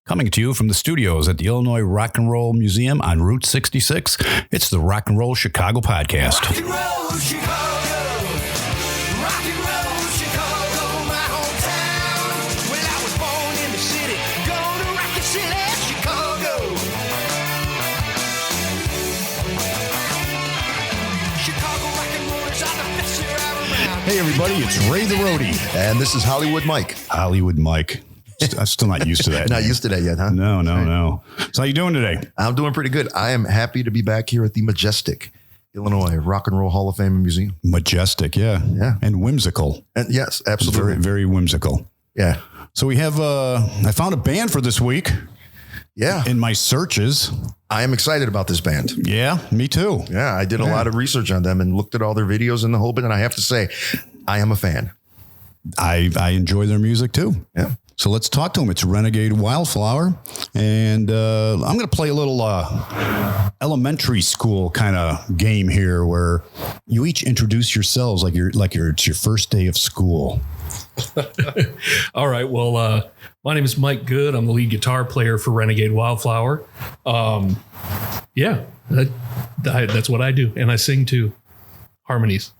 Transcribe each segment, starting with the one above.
Coming to you from the studios at the Illinois Rock and Roll Museum on Route 66, it's the Rock and Roll Chicago podcast. Rock and roll Chicago, rock and roll Chicago, my hometown. Well, I was born in the city, gonna rock the city, Chicago. Chicago rock and rollers are the best here around. Hey everybody, it's Ray the Roadie. And this is Hollywood Mike. Hollywood Mike. I'm still not used to that. Not used to that yet, huh? No. So how you doing today? I'm doing pretty good. I am happy to be back here at the Majestic, Illinois Rock and Roll Hall of Fame and Museum. Majestic, yeah. And whimsical. And yes, absolutely. Very, very whimsical. Yeah. So we have, I found a band for this week. Yeah. In my searches. I am excited about this band. Yeah, me too. Yeah, I did a lot of research on them and looked at all their videos and the whole bit. And I have to say, I am a fan. I enjoy their music too. Yeah. So let's talk to them. It's Renegade Wildflower. And I'm going to play a little elementary school kind of game here where you each introduce yourselves like it's your first day of school. All right. Well, my name is Mike Good. I'm the lead guitar player for Renegade Wildflower. That's what I do. And I sing too. Harmonies.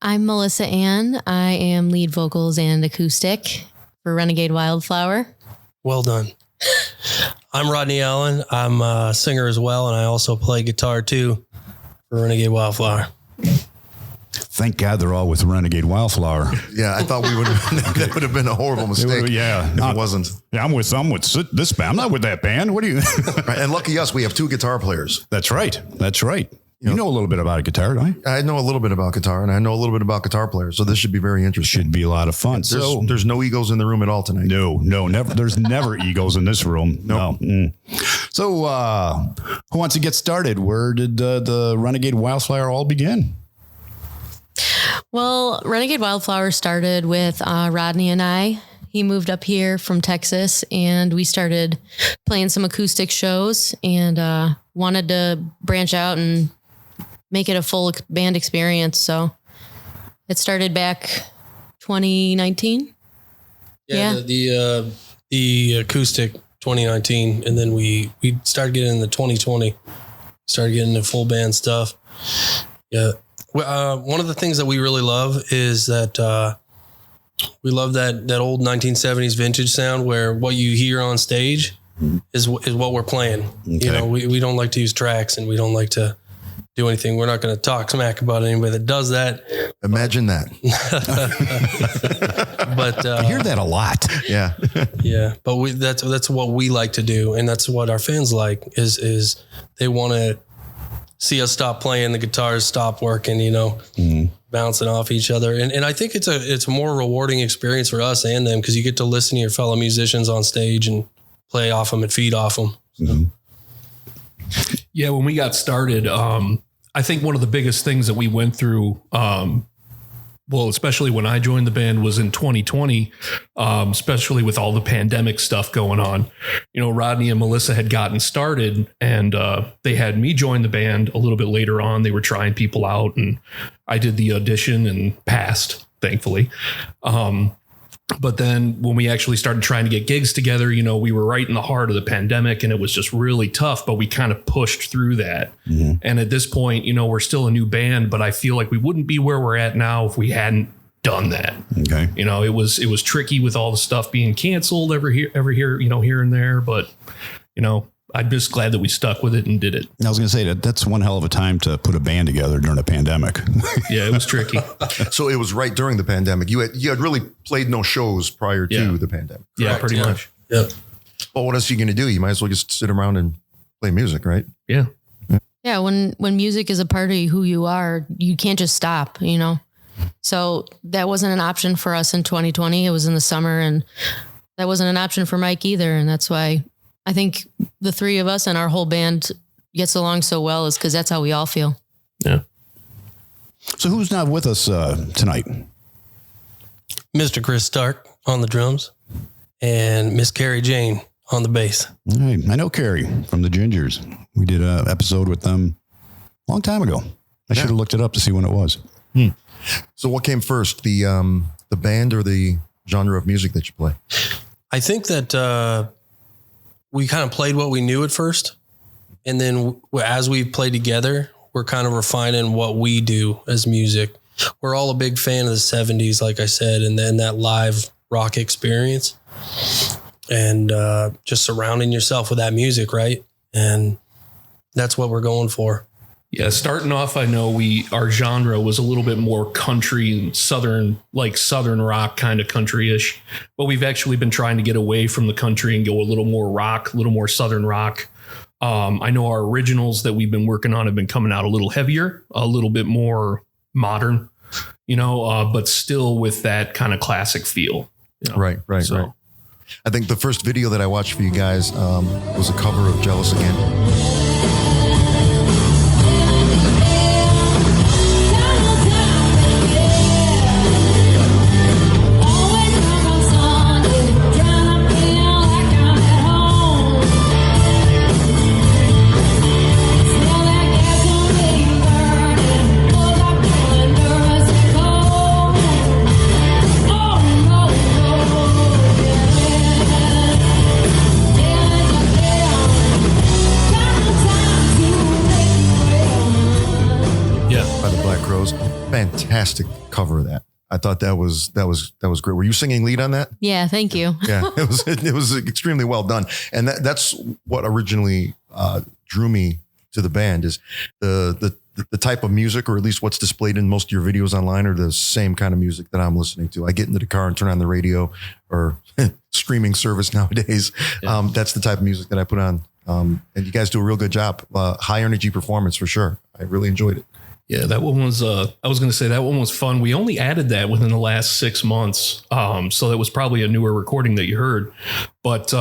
I'm Melissa Ann. I am lead vocals and acoustic for Renegade Wildflower. Well done. I'm Rodney Allen. I'm a singer as well, and I also play guitar too for Renegade Wildflower. Thank God they're all with Renegade Wildflower. Yeah, I thought that would have been a horrible mistake. If it wasn't. Yeah, I'm with this band. I'm not with that band. What do you? Right, and lucky us, we have two guitar players. That's right. You know a little bit about a guitar, don't you? I know a little bit about guitar, and I know a little bit about guitar players. So this should be very interesting. Should be a lot of fun. There's no egos in the room at all tonight. No, never. There's never egos in this room. Nope. No. So who wants to get started? Where did the Renegade Wildflower all begin? Well, Renegade Wildflower started with Rodney and I. He moved up here from Texas, and we started playing some acoustic shows and wanted to branch out and make it a full band experience. So it started back 2019. Yeah. The acoustic 2019. And then we started getting into 2020, started getting into full band stuff. Yeah. One of the things that we really love is that we love that old 1970s vintage sound where what you hear on stage is what we're playing. Okay. You know, we don't like to use tracks and we don't like to do anything. We're not going to talk smack about anybody that does that. Imagine that. But I hear that a lot. Yeah. Yeah. But that's what we like to do. And that's what our fans like is they want to see us stop playing, the guitars stop working, bouncing off each other. And I think it's a more rewarding experience for us and them because you get to listen to your fellow musicians on stage and play off them and feed off them. Mm-hmm. Yeah. When we got started, I think one of the biggest things that we went through, especially when I joined the band, was in 2020, especially with all the pandemic stuff going on. Rodney and Melissa had gotten started and they had me join the band a little bit later on. They were trying people out and I did the audition and passed, thankfully. But then when we actually started trying to get gigs together, we were right in the heart of the pandemic and it was just really tough, but we kind of pushed through that. Mm-hmm. And at this point, we're still a new band, but I feel like we wouldn't be where we're at now if we hadn't done that. Okay. It was tricky with all the stuff being canceled every here and there, but I'm just glad that we stuck with it and did it. I was going to say that's one hell of a time to put a band together during a pandemic. Yeah, it was tricky. So it was right during the pandemic. You had really played no shows prior to the pandemic. Yeah, Correct. pretty much. Yeah. Well, what else are you going to do? You might as well just sit around and play music, right? Yeah. Yeah. When music is a part of who you are, you can't just stop, So that wasn't an option for us in 2020. It was in the summer and that wasn't an option for Mike either. And that's why I think the three of us and our whole band gets along so well is because that's how we all feel. Yeah. So who's not with us tonight? Mr. Chris Stark on the drums and Miss Carrie Jane on the bass. All right. I know Carrie from the Gingers. We did an episode with them a long time ago. I should have looked it up to see when it was. So what came first, the band or the genre of music that you play? I think that we kind of played what we knew at first. And then as we played together, we're kind of refining what we do as music. We're all a big fan of the 70s, like I said, and then that live rock experience and just surrounding yourself with that music, right? And that's what we're going for. Yeah, starting off, I know our genre was a little bit more country and southern rock, kind of country-ish. But we've actually been trying to get away from the country and go a little more rock, a little more southern rock. I know our originals that we've been working on have been coming out a little heavier, a little bit more modern, but still with that kind of classic feel. Right. So, I think the first video that I watched for you guys was a cover of Jealous Again. Fantastic cover of that. I thought that was great. Were you singing lead on that? Yeah, thank you. Yeah, it was extremely well done, and that's what originally drew me to the band is the type of music, or at least what's displayed in most of your videos online, are the same kind of music that I'm listening to. I get into the car and turn on the radio or streaming service nowadays. Yeah. That's the type of music that I put on, and you guys do a real good job. High energy performance for sure. I really enjoyed it. Yeah, that one was, I was going to say that one was fun. We only added that within the last 6 months. So that was probably a newer recording that you heard. But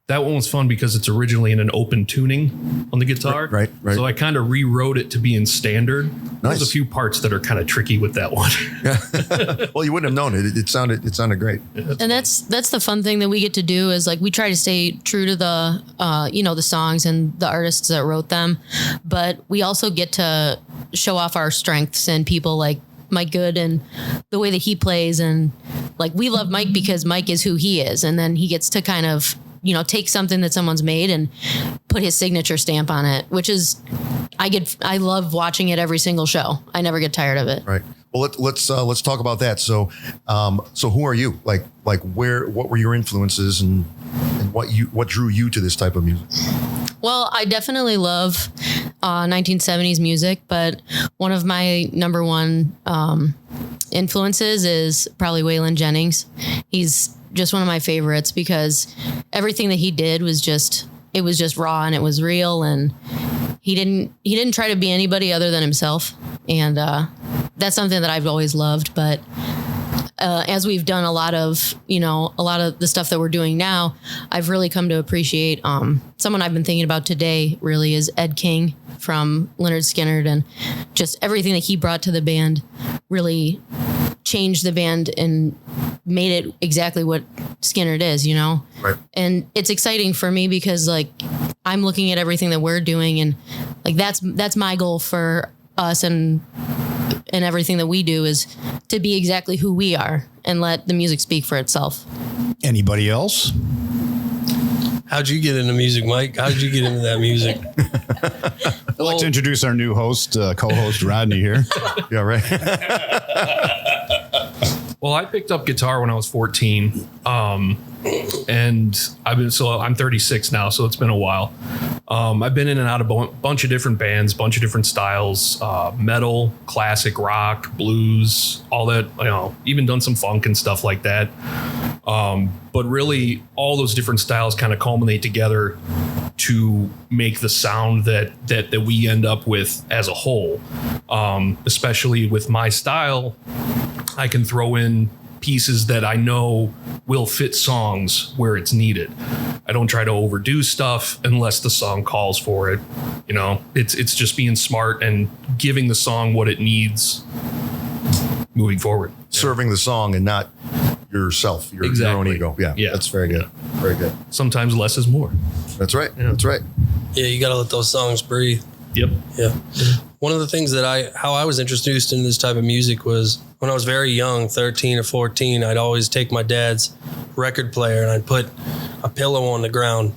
that one was fun because it's originally in an open tuning on the guitar. Right. So I kind of rewrote it to be in standard. Nice. There's a few parts that are kind of tricky with that one. Yeah. Well, you wouldn't have known it. It sounded great. And that's the fun thing that we get to do is like we try to stay true to the the songs and the artists that wrote them, but we also get to show off our strengths and people like Mike Good and the way that he plays, and like we love Mike because Mike is who he is, and then he gets to kind of take something that someone's made and put his signature stamp on it, which is I love watching it every single show. I never get tired of it. Right. Well, let's talk about that. So who are you? Like what were your influences and what drew you to this type of music? Well, I definitely love 1970s music, but one of my number one influences is probably Waylon Jennings. He's just one of my favorites because everything that he did was just raw and it was real, and he didn't try to be anybody other than himself, and that's something that I've always loved. But as we've done a lot of the stuff that we're doing now, I've really come to appreciate someone I've been thinking about today really is Ed King from Lynyrd Skynyrd, and just everything that he brought to the band really changed the band and made it exactly what Skynyrd is, Right. And it's exciting for me because like I'm looking at everything that we're doing, and like that's my goal for us and everything that we do is to be exactly who we are and let the music speak for itself. Anybody else? How'd you get into music, Mike? How'd you get into that music? I'd like to introduce our new host, co-host Rodney here. Yeah, right. Well, I picked up guitar when I was 14. And I'm 36 now, so it's been a while. I've been in and out of a bunch of different bands, bunch of different styles, metal, classic rock, blues, all that, even done some funk and stuff like that. But really all those different styles kind of culminate together to make the sound that we end up with as a whole. Especially with my style, I can throw in pieces that I know will fit songs where it's needed. I don't try to overdo stuff unless the song calls for it. It's just being smart and giving the song what it needs moving forward. Serving the song and not yourself, your own ego. Yeah, that's very good. Very good. Sometimes less is more. That's right. Yeah. That's right. Yeah, you got to let those songs breathe. Yep. Yeah. One of the things how I was introduced into this type of music was when I was very young, 13 or 14, I'd always take my dad's record player and I'd put a pillow on the ground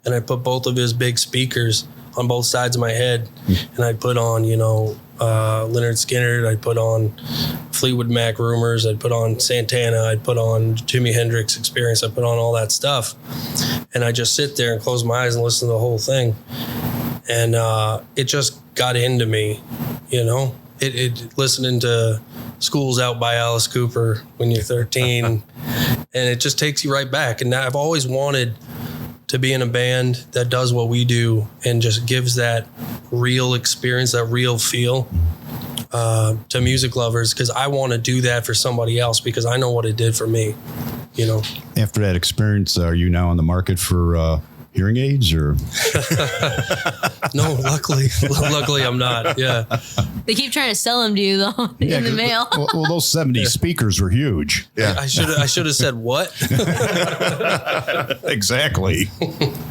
and I put both of his big speakers on both sides of my head, and I'd put on, Leonard Skinner, I'd put on Fleetwood Mac Rumors, I'd put on Santana, I'd put on Jimi Hendrix Experience, I'd put on all that stuff. And I just sit there and close my eyes and listen to the whole thing. And it just got into me, It listening to School's Out by Alice Cooper when you're 13, and it just takes you right back. And I've always wanted to be in a band that does what we do and just gives that real experience, that real feel to music lovers, because I want to do that for somebody else because I know what it did for me, After that experience, are you now on the market for hearing aids or? No, luckily I'm not. Yeah. They keep trying to sell them to you though in the mail. Well, those 70 speakers were huge. Yeah. I should have said what? Exactly.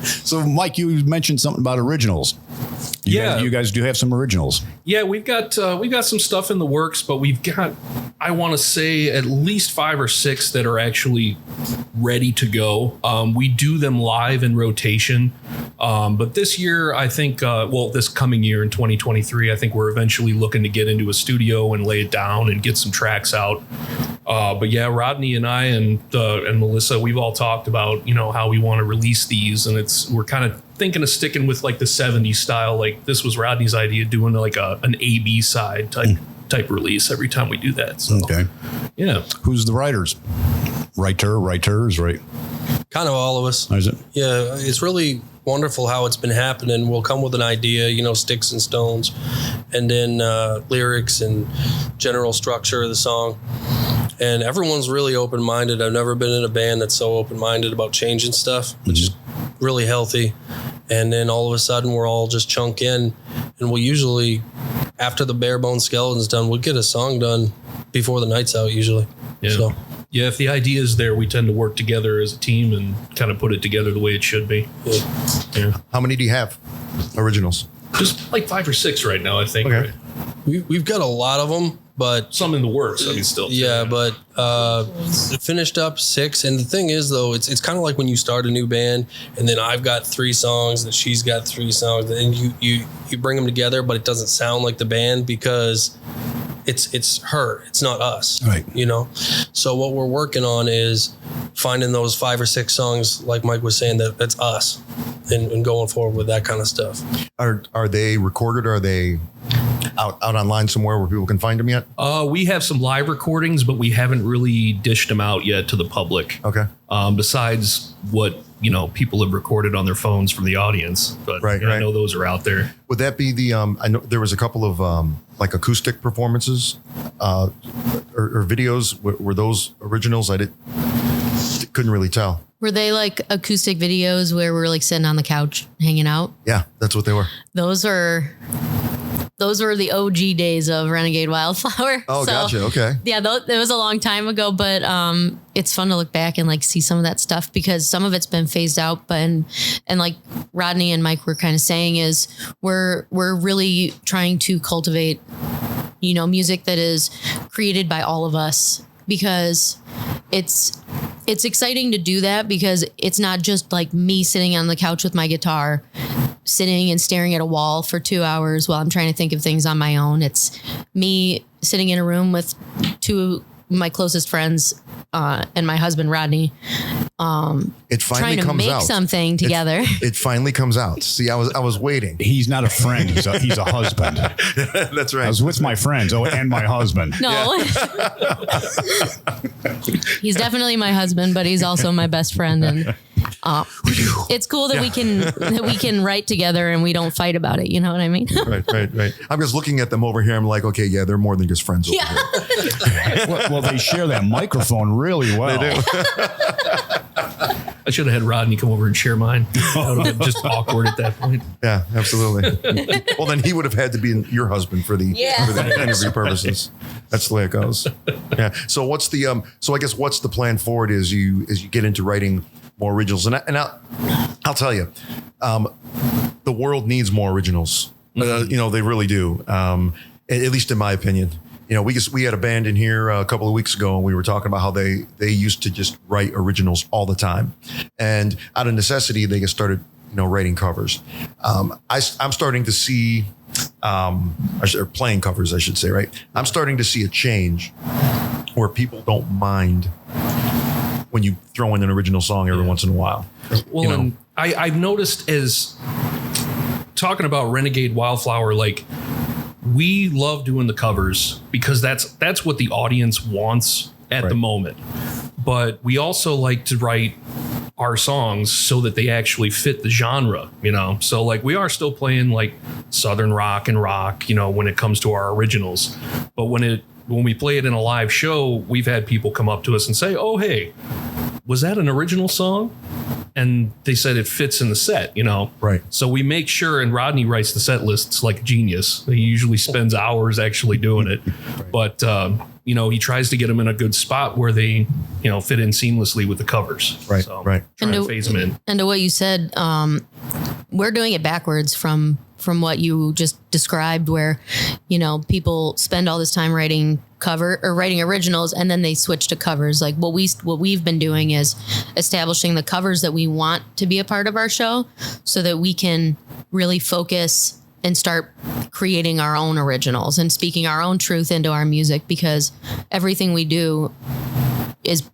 So Mike, you mentioned something about originals. You guys do have some originals. Yeah, we've got some stuff in the works, but we've got, I want to say, at least 5 or 6 that are actually ready to go. We do them live in rotation, but this year, I think, this coming year in 2023, I think we're eventually looking to get into a studio and lay it down and get some tracks out. But yeah, Rodney and I and Melissa, we've all talked about how we want to release these, and we're kind of thinking of sticking with like the 70s style. Like this was Rodney's idea, doing like an A-B side type release every time we do that. So, okay. Yeah. Who's the writers? Writers, right? Kind of all of us. Is it? Yeah, it's really wonderful how it's been happening. We'll come with an idea, sticks and stones, and then lyrics and general structure of the song. And everyone's really open-minded. I've never been in a band that's so open-minded about changing stuff, which is really healthy. And then all of a sudden we're all just chunk in, and we'll usually, after the bare bones skeleton's done, we'll get a song done before the night's out usually. Yeah. So. Yeah, if the idea is there, we tend to work together as a team and kind of put it together the way it should be. Yeah. How many do you have? Originals? Just like 5 or 6 right now, I think. Okay. Right? We've got a lot of them, but some in the works. I mean, still. Yeah, but finished up 6. And the thing is, though, it's kind of like when you start a new band, and then I've got 3 songs, and she's got 3 songs, and you bring them together, but it doesn't sound like the band because it's her, it's not us, right? So what we're working on is finding those 5 or 6 songs, like Mike was saying, that's us, and going forward with that kind of stuff. Are they recorded? Are they out online somewhere where people can find them yet? We have some live recordings, but we haven't really dished them out yet to the public. Okay. Besides what people have recorded on their phones from the audience, but right. I know those are out there. Would that be the? I know there was a couple of like acoustic performances or videos. Were those originals? Couldn't really tell. Were they like acoustic videos where we're like sitting on the couch hanging out? Yeah, that's what they were. Those were the OG days of Renegade Wildflower. Oh, so, gotcha. Okay. Yeah, it was a long time ago, but it's fun to look back and like see some of that stuff because some of it's been phased out. But and like Rodney and Mike were kind of saying is we're really trying to cultivate, music that is created by all of us, because it's exciting to do that because it's not just like me sitting on the couch with my guitar, sitting and staring at a wall for 2 hours while I'm trying to think of things on my own. It's me sitting in a room with 2 of my closest friends and my husband, Rodney. It finally trying to comes make out. something together. It finally comes out. See, I was waiting. He's not a friend. He's a husband. That's right. I was with my friends and my husband. No, he's definitely my husband, but he's also my best friend. And it's cool that we can write together and we don't fight about it. You know what I mean? Right. I'm just looking at them over here. I'm like, okay, yeah, they're more than just friends over here. Well, they share that microphone really well. They do. I should have had Rodney come over and share mine. That would have been just awkward at that point. Yeah, absolutely. Well, then he would have had to be your husband for the interview purposes. That's the way it goes. Yeah. So what's the so I guess what's the plan forward as you get into writing more originals? And I'll tell you, the world needs more originals. They really do. At least in my opinion. We had a band in here a couple of weeks ago, and we were talking about how they used to just write originals all the time, and out of necessity, they just started writing covers. I'm starting to see, or playing covers, I should say, right? I'm starting to see a change where people don't mind when you throw in an original song every once in a while. Well, and I've noticed, as talking about Renegade Wildflower, like, we love doing the covers because that's what the audience wants at the moment. But we also like to write our songs so that they actually fit the genre, So like, we are still playing like Southern rock and rock, when it comes to our originals. But when we play it in a live show, we've had people come up to us and say, "Oh, hey, was that an original song?" And they said it fits in the set, Right. So we make sure, and Rodney writes the set lists like a genius. He usually spends hours actually doing it. But, he tries to get them in a good spot where they, fit in seamlessly with the covers. Right, so right. Trying to phase them in. And to what you said, we're doing it backwards from what you just described, where, people spend all this time writing originals and then they switch to covers. Like what we've been doing is establishing the covers that we want to be a part of our show so that we can really focus and start creating our own originals and speaking our own truth into our music, because everything we do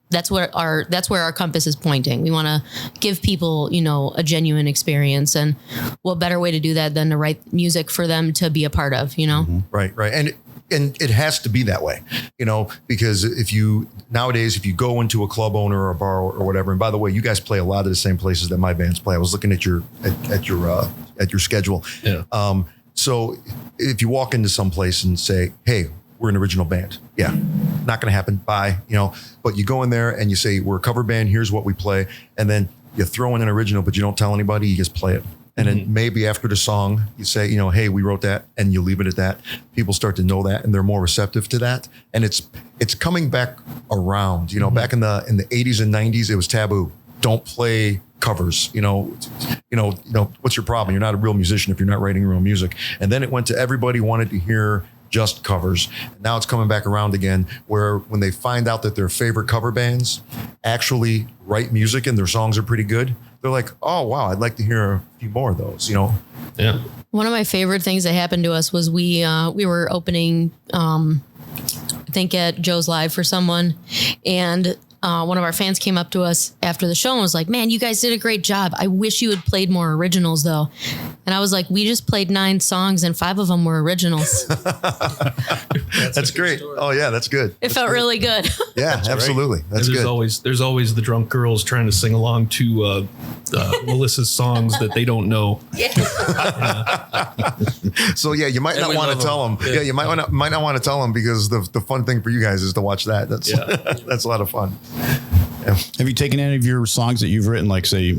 that's where our compass is pointing. We want to give people, a genuine experience, and what better way to do that than to write music for them to be a part of, Mm-hmm. Right. And it has to be that way, because nowadays, if you go into a club owner or a bar or whatever, and by the way, you guys play a lot of the same places that my bands play. I was looking at your schedule. Yeah. So if you walk into some place and say, "Hey, we're an original band," yeah, not going to happen. Bye. But you go in there and you say, "We're a cover band. Here's what we play," and then you throw in an original, but you don't tell anybody. You just play it. And then maybe after the song, you say, "Hey, we wrote that," and you leave it at that. People start to know that, and they're more receptive to that. And it's coming back around. Back in the 80s and 90s, it was taboo. Don't play covers. What's your problem? You're not a real musician if you're not writing real music. And then it went to everybody wanted to hear just covers. Now it's coming back around again, where when they find out that their favorite cover bands actually write music and their songs are pretty good, they're like, "Oh, wow, I'd like to hear a few more of those," Yeah. One of my favorite things that happened to us was we were opening, I think at Joe's Live for someone, and one of our fans came up to us after the show and was like, "Man, you guys did a great job. I wish you had played more originals though." And I was like, "We just played 9 songs and 5 of them were originals." That's great. Story. Oh yeah, that's good. It felt really good. Yeah, absolutely. Right. That's good. There's always the drunk girls trying to sing along to Melissa's songs that they don't know. So yeah, you might not want to tell them. Yeah, you might not want to tell them, because the fun thing for you guys is to watch that. That's that's a lot of fun. Yeah. Have you taken any of your songs that you've written, like say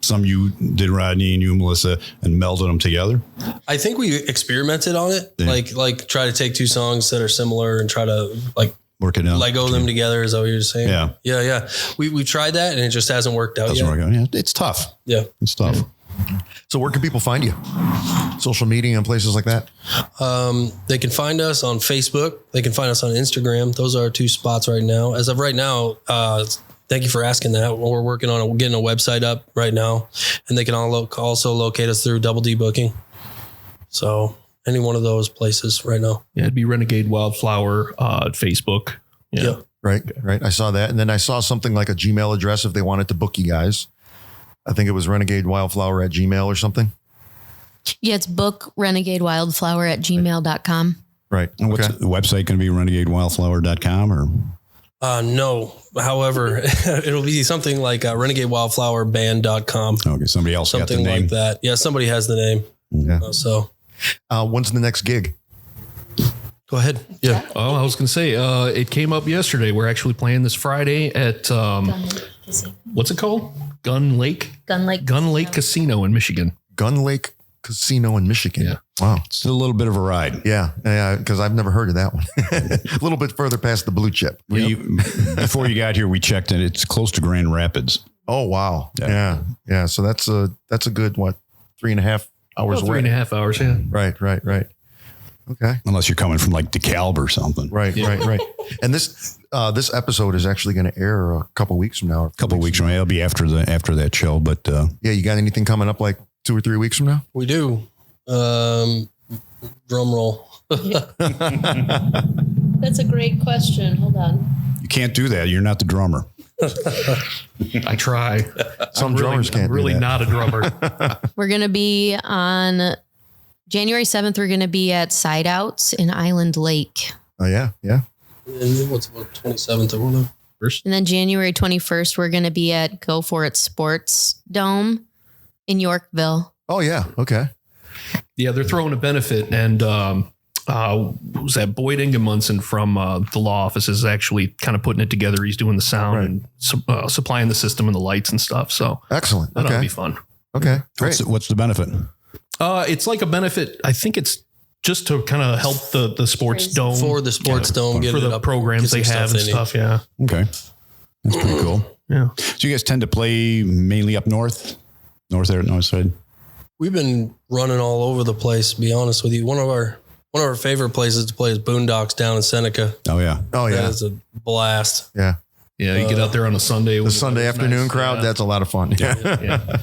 some you did, Rodney, and you, Melissa, and melded them together? I think we experimented on it, like try to take 2 songs that are similar and try to work it out, Lego them together. Is that what you're saying? Yeah. We tried that and it just hasn't worked out yet. Yeah, it's tough. Yeah, it's tough. So where can people find you? Social media and places like that? They can find us on Facebook. They can find us on Instagram. Those are our 2 spots right now. As of right now, thank you for asking that. We're working on getting a website up right now, and they can also locate us through Double D Booking. So any one of those places right now. Yeah, it'd be Renegade Wildflower Facebook. Yeah. Right. I saw that. And then I saw something like a Gmail address if they wanted to book you guys. I think it was renegadewildflower@gmail or something. Yeah, it's bookrenegadewildflower@gmail.com. Right. And what's the website going to be? renegadewildflower.com or? No. However, it'll be something like renegadewildflowerband.com. Okay. Somebody else got the name. Something like that. Yeah. Somebody has the name. Yeah. When's the next gig? Go ahead. Yeah. Oh, I was going to say, it came up yesterday. We're actually playing this Friday at, what's it called? Gun Lake Casino in Michigan. Gun Lake Casino in Michigan. Yeah. Wow. It's a little bit of a ride. Yeah. Because I've never heard of that one. A little bit further past the blue chip. Before you got here, we checked and it's close to Grand Rapids. Oh, wow. Yeah. So that's a good, 3.5 hours away. 3.5 hours. Yeah. Right. Okay. Unless you're coming from like DeKalb or something. Right. And this episode is actually going to air a couple weeks from now. A couple of weeks from now. It'll be after that show. But yeah, you got anything coming up like 2 or 3 weeks from now? We do. Drum roll. That's a great question. Hold on. you can't do that. You're not the drummer. I try. Some drummers can't. I'm really do that. not a drummer. We're going to be on January 7th. We're going to be at Side Outs in Island Lake. Oh yeah, yeah. And what's about 27th or whatever? And then January 21st, we're going to be at Go For It Sports Dome in Yorkville. Oh yeah. Okay. Yeah, they're throwing a benefit, and who's that? Boyd Ingemunson from the law office is actually kind of putting it together. He's doing the sound Right. and supplying the system and the lights and stuff. So Excellent. that'll Okay. be fun. Okay. Great. What's the benefit? It's like a benefit. I think it's just to kind of help the sports dome For the sports dome, get for it the up, programs get they some have and in it. stuff. Yeah, Okay. That's pretty cool. yeah. So you guys tend to play mainly up north there at north side? We've been running all over the place, to be honest with you. One of our favorite places to play is Boondocks down in Seneca. Oh, yeah. Oh That yeah. is a blast. Yeah. Yeah, you get out there on a Sunday. The Sunday afternoon crowd. Yeah. That's a lot of fun. Yeah. Yeah.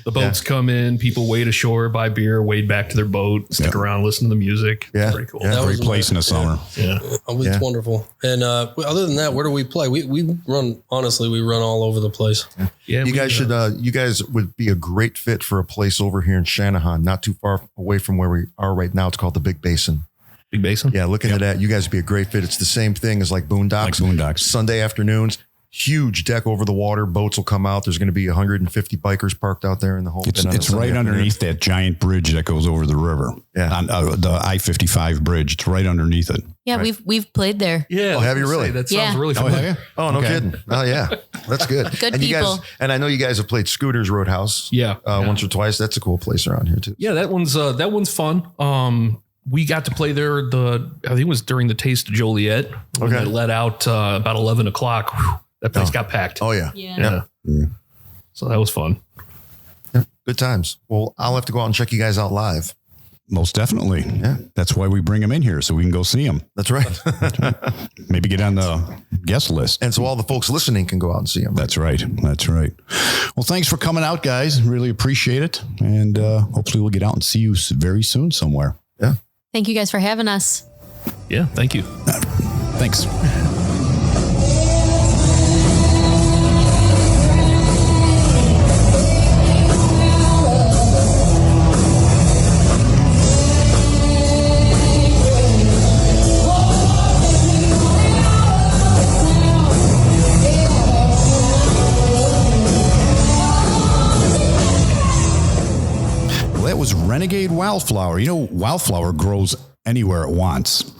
The boats come in, people wade ashore, buy beer, wade back to their boat, stick Yeah. around, listen to the music. Yeah. It's pretty cool. Yeah. That Great was place in the summer. Yeah. It's Yeah. wonderful. And other than that, where do we play? We run, honestly, we run all over the place. Yeah. You guys should. You guys would be a great fit for a place over here in Shanahan, not too far away from where we are right now. It's called the Big Basin. Big Basin. Yeah, look into that. You guys would be a great fit. It's the same thing as like Boondocks. Like Boondocks. Sunday afternoons, huge deck over the water. Boats will come out. There's going to be 150 bikers parked out there in the whole. It's on a Sunday right afternoon. underneath that giant bridge that goes over the river. Yeah. On the I-55 bridge. It's right underneath it. Yeah, Right. we've played there. Yeah. Oh, have you really? That sounds Yeah. really Oh, fun. have you? Oh, no Okay. kidding. Oh, yeah. That's good. Good and you people. guys, and I know you guys have played Scooter's Roadhouse. Yeah. Once or twice. That's a cool place around here too. Yeah, that one's fun. We got to play there. I think it was during the Taste of Joliet. When Okay. they let out about 11 o'clock. Whew, that place got packed. Oh yeah. Yeah. Yeah. So that was fun. Yeah. Good times. Well, I'll have to go out and check you guys out live. Most definitely. Yeah. That's why we bring them in here so we can go see them. That's right. Maybe get on the guest list. And so all the folks listening can go out and see them. That's right. That's right. Well, thanks for coming out, guys. Really appreciate it. And hopefully we'll get out and see you very soon somewhere. Yeah. Thank you guys for having us. Yeah. Thank you. Thanks. Well, that was Renegade Wildflower. You know, Wildflower grows anywhere it wants.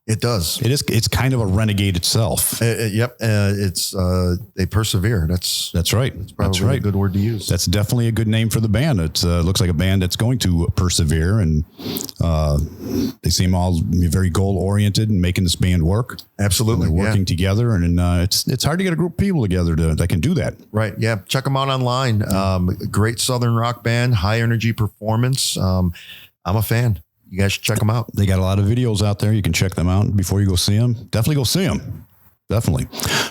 It does. It's kind of a renegade itself. Yep. They persevere. That's That's right. probably That's right. a good word to use. That's definitely a good name for the band. It looks like a band that's going to persevere, and they seem all very goal oriented and making this band work. Absolutely. They're working Yeah. together, and it's hard to get a group of people together that can do that. Right. Yeah. Check them out online. Great Southern rock band, high energy performance. I'm a fan. You guys should check them out. They got a lot of videos out there. You can check them out before you go see them. Definitely go see them. Definitely.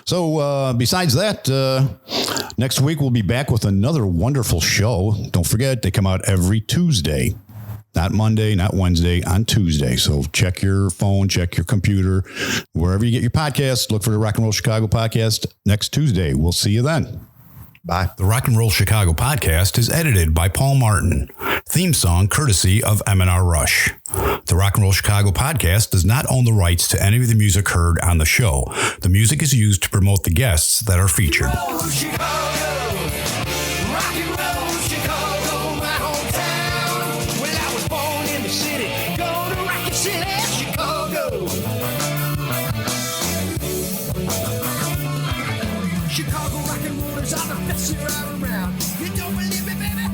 So besides that, next week we'll be back with another wonderful show. Don't forget, they come out every Tuesday. Not Monday, not Wednesday, on Tuesday. So check your phone, check your computer, wherever you get your podcasts. Look for the Rock and Roll Chicago podcast next Tuesday. We'll see you then. Bye. The Rock and Roll Chicago podcast is edited by Paul Martin. Theme song courtesy of M&R Rush. The Rock and Roll Chicago podcast does not own the rights to any of the music heard on the show. The music is used to promote the guests that are featured. Roll Chicago, rock and roll Chicago, my hometown. Well, I was born in the city, go to Rocket City, Chicago. Chicago rock and rollers are the best around. You don't believe me, baby?